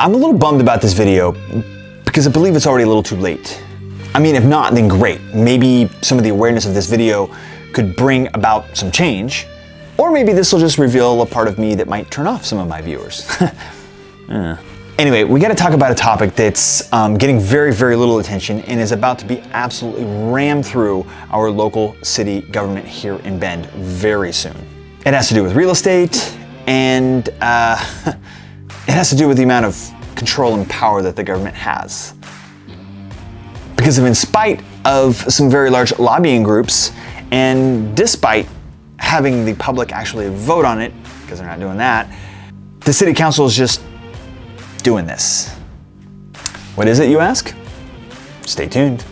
I'm a little bummed about this video because I believe it's already a little too late. I mean, if not, then great. Maybe some of the awareness of this video could bring about some change, or maybe this will just reveal a part of me that might turn off some of my viewers. Anyway, we gotta talk about a topic that's getting very, very little attention and is about to be absolutely rammed through our local city government here in Bend very soon. It has to do with real estate, and it has to do with the amount of control and power that the government has. Because in spite of some very large lobbying groups, and despite having the public actually vote on it, because they're not doing that, the city council is just doing this. What is it, you ask? Stay tuned.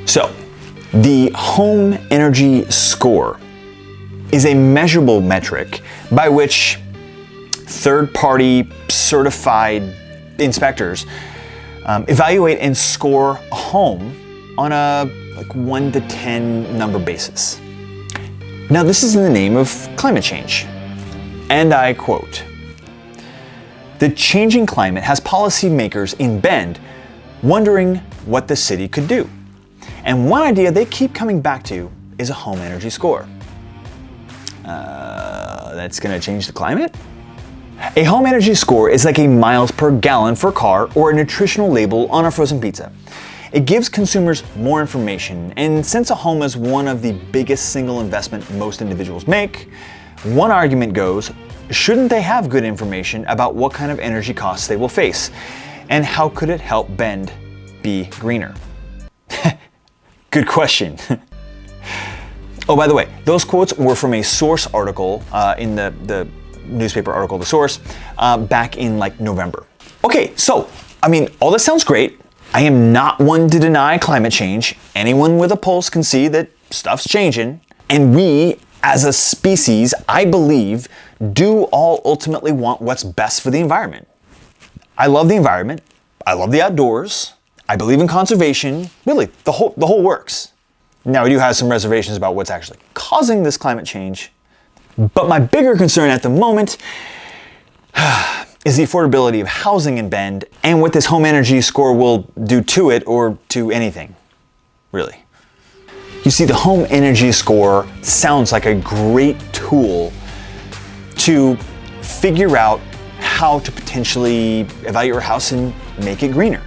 So, the home energy score is a measurable metric by which third-party certified inspectors evaluate and score a home on a 1 to 10 number basis. Now, this is in the name of climate change. And I quote, "The changing climate has policymakers in Bend wondering what the city could do. And one idea they keep coming back to is a home energy score." That's gonna change the climate? A home energy score is like a miles per gallon for a car or a nutritional label on a frozen pizza. It gives consumers more information, and since a home is one of the biggest single investment most individuals make, one argument goes, shouldn't they have good information about what kind of energy costs they will face? And how could it help Bend be greener? Good question. Oh, by the way, those quotes were from a source article in the newspaper article, The Source, back in like November. Okay, so, I mean, all this sounds great. I am not one to deny climate change. Anyone with a pulse can see that stuff's changing. And we, as a species, I believe, do all ultimately want what's best for the environment. I love the environment. I love the outdoors. I believe in conservation. Really, the whole works. Now, we do have some reservations about what's actually causing this climate change. But my bigger concern at the moment is the affordability of housing in Bend and what this home energy score will do to it or to anything, really. You see, the home energy score sounds like a great tool to figure out how to potentially evaluate your house and make it greener.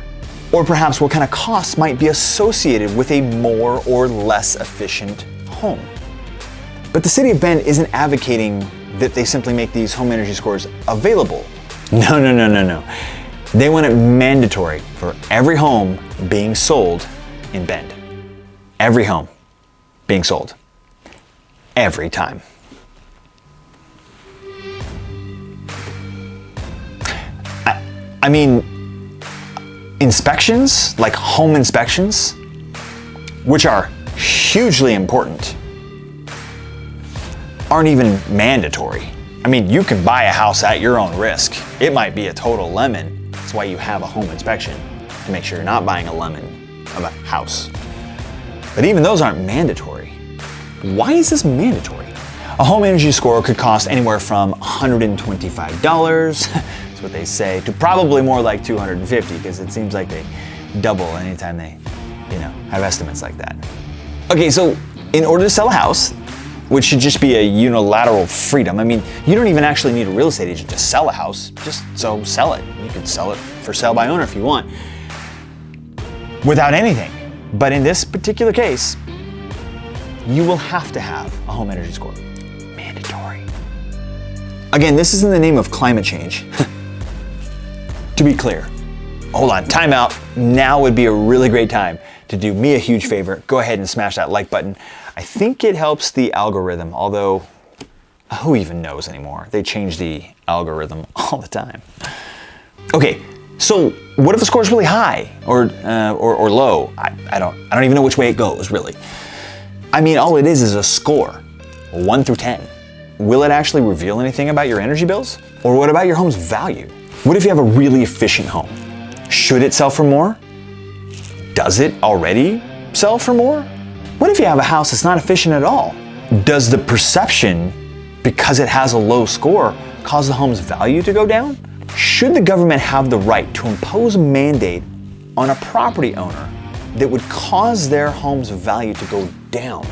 Or perhaps what kind of costs might be associated with a more or less efficient home. But the city of Bend isn't advocating that they simply make these home energy scores available. No. They want it mandatory for every home being sold in Bend. Every home being sold. Every time. I mean, inspections, like home inspections, which are hugely important, aren't even mandatory. I mean, you can buy a house at your own risk. It might be a total lemon. That's why you have a home inspection, to make sure you're not buying a lemon of a house. But even those aren't mandatory. Why is this mandatory? A home energy score could cost anywhere from $125, that's what they say, to probably more like $250, because it seems like they double anytime they, have estimates like that. Okay, so in order to sell a house, which should just be a unilateral freedom. I mean, you don't even actually need a real estate agent to sell a house, just so sell it. You could sell it for sale by owner if you want, without anything. But in this particular case, you will have to have a home energy score. Mandatory. Again, this is in the name of climate change. To be clear, hold on, time out. Now would be a really great time to do me a huge favor. Go ahead and smash that like button. I think it helps the algorithm, although who even knows anymore? They change the algorithm all the time. Okay, so what if the score is really high or low? I don't even know which way it goes, really. I mean, all it is a score, 1 through 10. Will it actually reveal anything about your energy bills? Or what about your home's value? What if you have a really efficient home? Should it sell for more? Does it already sell for more? What if you have a house that's not efficient at all? Does the perception, because it has a low score, cause the home's value to go down? Should the government have the right to impose a mandate on a property owner that would cause their home's value to go down?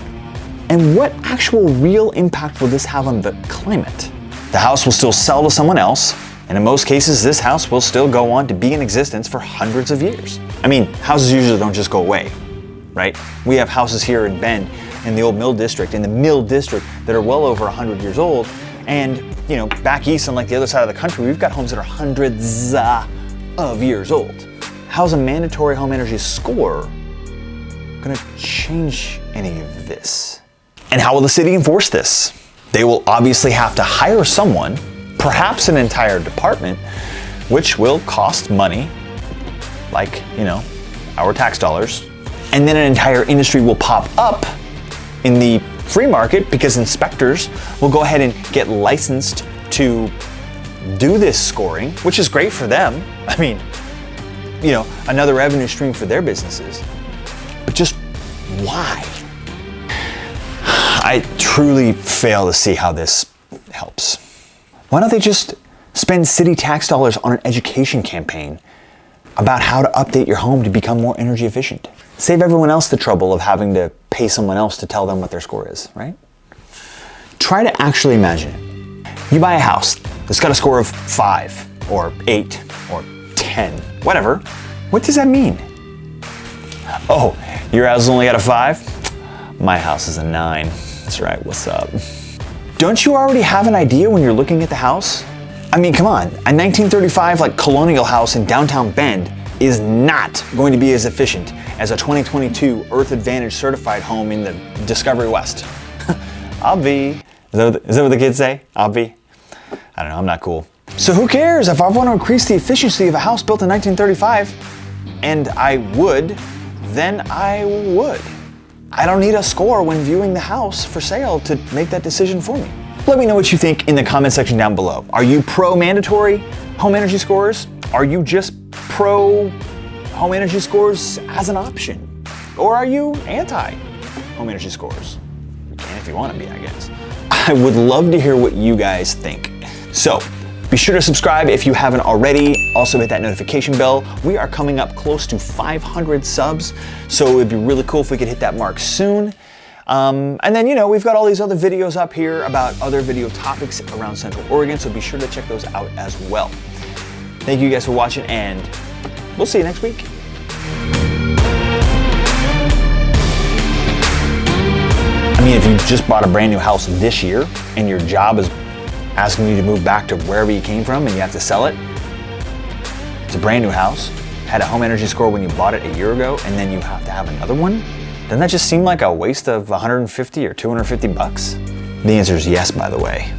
And what actual real impact will this have on the climate? The house will still sell to someone else, and in most cases, this house will still go on to be in existence for hundreds of years. I mean, houses usually don't just go away, right? We have houses here in Bend, in the old Mill District, that are well over 100 years old. And, you know, back east on like the other side of the country, we've got homes that are hundreds of years old. How's a mandatory home energy score gonna change any of this? And how will the city enforce this? They will obviously have to hire someone, perhaps an entire department, which will cost money, like, you know, our tax dollars. And then an entire industry will pop up in the free market because inspectors will go ahead and get licensed to do this scoring, which is great for them. I mean, you know, another revenue stream for their businesses. But just why? I truly fail to see how this helps. Why don't they just spend city tax dollars on an education campaign about how to update your home to become more energy efficient? Save everyone else the trouble of having to pay someone else to tell them what their score is, right? Try to actually imagine it. You buy a house that's got a score of 5 or 8 or 10, whatever. What does that mean? Oh, your house has only got a 5? My house is a 9. That's right, what's up? Don't you already have an idea when you're looking at the house? I mean, come on, a 1935 like colonial house in downtown Bend is not going to be as efficient as a 2022 Earth Advantage certified home in the Discovery West. Obvi. Is that what the kids say? Obvi? I don't know, I'm not cool. So who cares if I want to increase the efficiency of a house built in 1935, and I would, then I would. I don't need a score when viewing the house for sale to make that decision for me. Let me know what you think in the comment section down below. Are you pro mandatory home energy scores? Are you just pro home energy scores as an option? Or are you anti home energy scores? You can if you want to be, I guess. I would love to hear what you guys think. So be sure to subscribe if you haven't already. Also hit that notification bell. We are coming up close to 500 subs, so it'd be really cool if we could hit that mark soon. And then, you know, we've got all these other videos up here about other video topics around Central Oregon, so be sure to check those out as well. Thank you guys for watching, and we'll see you next week. I mean, if you just bought a brand new house this year and your job is asking you to move back to wherever you came from and you have to sell it, it's a brand new house, had a home energy score when you bought it a year ago, and then you have to have another one? Doesn't that just seem like a waste of 150 or 250 bucks? The answer is yes, by the way.